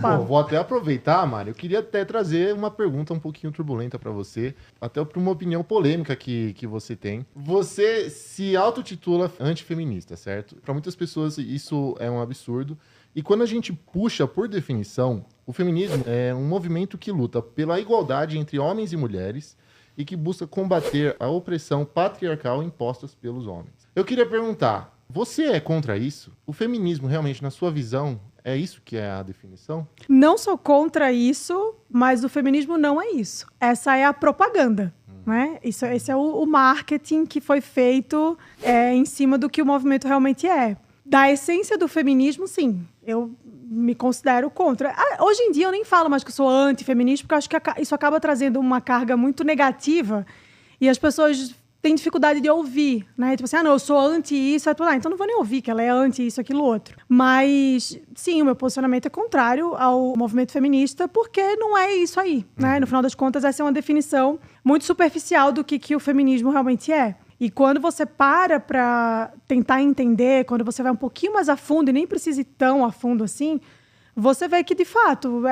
Bom, vou até aproveitar, Mari. Eu queria até trazer uma pergunta um pouquinho turbulenta para você, até para uma opinião polêmica que você tem. Você se autotitula antifeminista, certo? Para muitas pessoas isso é um absurdo. E quando a gente puxa por definição, o feminismo é um movimento que luta pela igualdade entre homens e mulheres e que busca combater a opressão patriarcal imposta pelos homens. Eu queria perguntar, você é contra isso? O feminismo realmente, na sua visão, é isso que é a definição? Não sou contra isso, mas o feminismo não é isso. Essa é a propaganda. Né? Esse é o marketing que foi feito em cima do que o movimento realmente é. Da essência do feminismo, sim. Eu me considero contra. Hoje em dia eu nem falo mais que eu sou antifeminista, porque eu acho que isso acaba trazendo uma carga muito negativa e as pessoas têm dificuldade de ouvir, né? Tipo assim, não, eu sou anti isso, então não vou nem ouvir que ela é anti isso, aquilo, outro. Mas, sim, o meu posicionamento é contrário ao movimento feminista, porque não é isso aí, né? No final das contas, essa é uma definição muito superficial do que o feminismo realmente é. E quando você para tentar entender, quando você vai um pouquinho mais a fundo, e nem precisa ir tão a fundo assim, você vê que, de fato,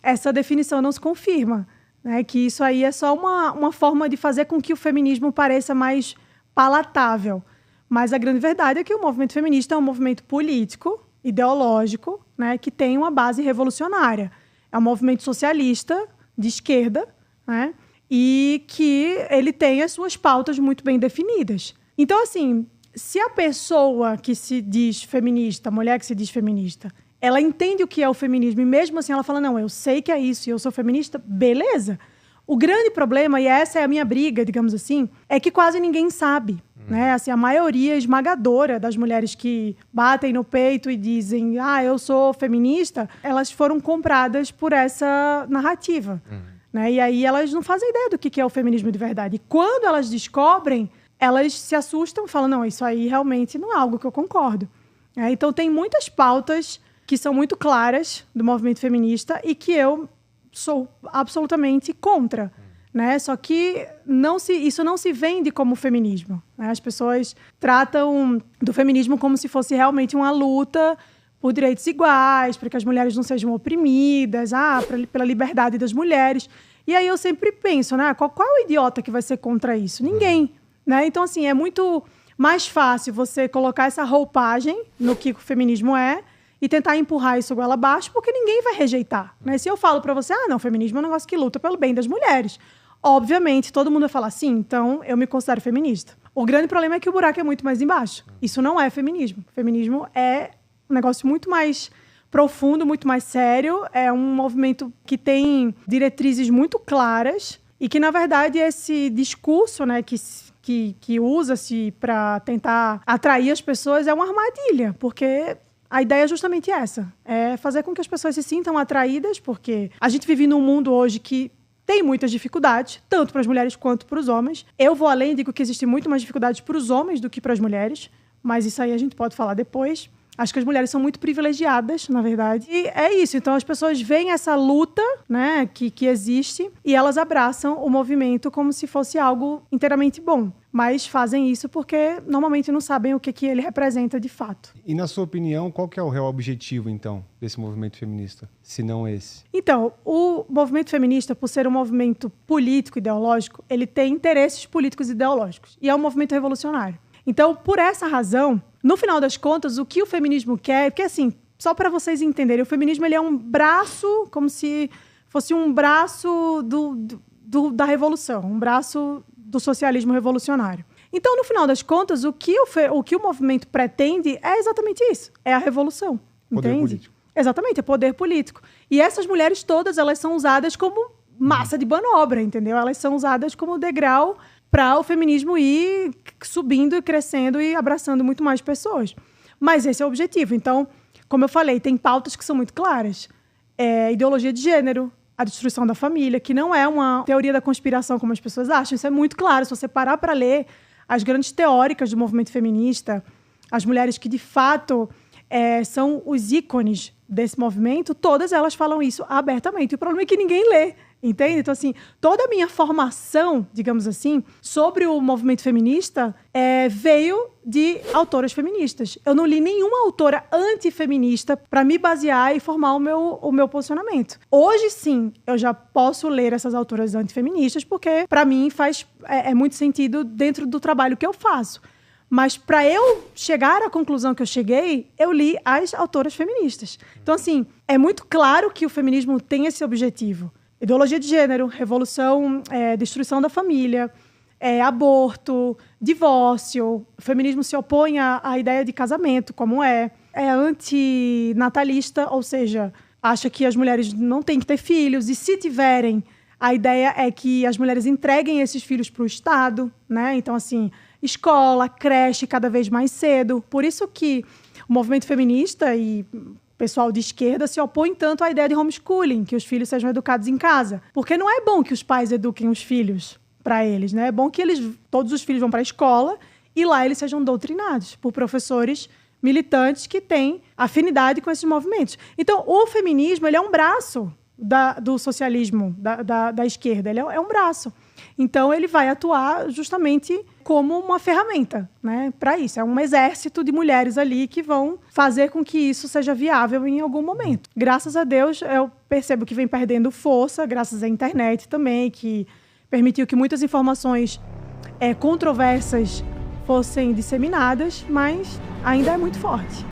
essa definição não se confirma. Né? Que isso aí é só uma forma de fazer com que o feminismo pareça mais palatável. Mas a grande verdade é que o movimento feminista é um movimento político, ideológico, né? Que tem uma base revolucionária. É um movimento socialista, de esquerda, né? E que ele tem as suas pautas muito bem definidas. Então, assim, se a pessoa que se diz feminista, a mulher que se diz feminista, ela entende o que é o feminismo e mesmo assim ela fala, não, eu sei que é isso e eu sou feminista, beleza. O grande problema, e essa é a minha briga, digamos assim, é que quase ninguém sabe. Né? Assim, a maioria esmagadora das mulheres que batem no peito e dizem, eu sou feminista, elas foram compradas por essa narrativa. Né? E aí elas não fazem ideia do que é o feminismo de verdade. E quando elas descobrem, elas se assustam e falam, não, isso aí realmente não é algo que eu concordo. Então tem muitas pautas que são muito claras do movimento feminista e que eu sou absolutamente contra. Né? Só que isso não se vende como feminismo. Né? As pessoas tratam do feminismo como se fosse realmente uma luta por direitos iguais, para que as mulheres não sejam oprimidas, pela liberdade das mulheres. E aí eu sempre penso, né? Qual é o idiota que vai ser contra isso? Ninguém. Né? Então, assim, é muito mais fácil você colocar essa roupagem no que o feminismo é e tentar empurrar isso goela abaixo, porque ninguém vai rejeitar. Né? Se eu falo para você, não, feminismo é um negócio que luta pelo bem das mulheres. Obviamente, todo mundo vai falar, sim, então eu me considero feminista. O grande problema é que o buraco é muito mais embaixo. Isso não é feminismo. Feminismo é um negócio muito mais profundo, muito mais sério. É um movimento que tem diretrizes muito claras e que, na verdade, esse discurso, né, que usa-se para tentar atrair as pessoas é uma armadilha, porque a ideia é justamente essa. É fazer com que as pessoas se sintam atraídas, porque a gente vive num mundo hoje que tem muitas dificuldades, tanto para as mulheres quanto para os homens. Eu vou além e digo que existe muito mais dificuldades para os homens do que para as mulheres, mas isso aí a gente pode falar depois. Acho que as mulheres são muito privilegiadas, na verdade. E é isso. Então, as pessoas veem essa luta, né, que existe e elas abraçam o movimento como se fosse algo inteiramente bom. Mas fazem isso porque normalmente não sabem o que ele representa de fato. E, na sua opinião, qual que é o real objetivo, então, desse movimento feminista, se não esse? Então, o movimento feminista, por ser um movimento político, ideológico, ele tem interesses políticos e ideológicos. E é um movimento revolucionário. Então, por essa razão, no final das contas, o que o feminismo quer... Porque, assim, só para vocês entenderem, o feminismo ele é um braço, como se fosse um braço da revolução, um braço do socialismo revolucionário. Então, no final das contas, o que o movimento pretende é exatamente isso. É a revolução, poder entende? Político. Exatamente, é poder político. E essas mulheres todas, elas são usadas como massa de manobra, entendeu? Elas são usadas como degrau para o feminismo ir subindo e crescendo e abraçando muito mais pessoas. Mas esse é o objetivo. Então, como eu falei, tem pautas que são muito claras. Ideologia de gênero, a destruição da família, que não é uma teoria da conspiração como as pessoas acham. Isso é muito claro. Se você parar para ler as grandes teóricas do movimento feminista, as mulheres que, de fato, são os ícones desse movimento, todas elas falam isso abertamente. O problema é que ninguém lê. Entende? Então, assim, toda a minha formação, digamos assim, sobre o movimento feminista veio de autoras feministas. Eu não li nenhuma autora antifeminista para me basear e formar o meu posicionamento. Hoje, sim, eu já posso ler essas autoras antifeministas porque, para mim, faz muito sentido dentro do trabalho que eu faço. Mas para eu chegar à conclusão que eu cheguei, eu li as autoras feministas. Então, assim, é muito claro que o feminismo tem esse objetivo. Ideologia de gênero, revolução, destruição da família, aborto, divórcio. O feminismo se opõe à ideia de casamento, como é antinatalista, ou seja, acha que as mulheres não têm que ter filhos, e se tiverem, a ideia é que as mulheres entreguem esses filhos para o Estado, né? Então, assim, escola, creche cada vez mais cedo. Por isso que o movimento feminista e o pessoal de esquerda se opõe tanto à ideia de homeschooling, que os filhos sejam educados em casa. Porque não é bom que os pais eduquem os filhos para eles, né? É bom que todos os filhos vão para a escola e lá eles sejam doutrinados por professores militantes que têm afinidade com esses movimentos. Então, o feminismo, ele é um braço do socialismo, da esquerda. Ele é um braço. Então, ele vai atuar justamente como uma ferramenta, né, para isso. É um exército de mulheres ali que vão fazer com que isso seja viável em algum momento. Graças a Deus, eu percebo que vem perdendo força, graças à internet também, que permitiu que muitas informações controversas fossem disseminadas, mas ainda é muito forte.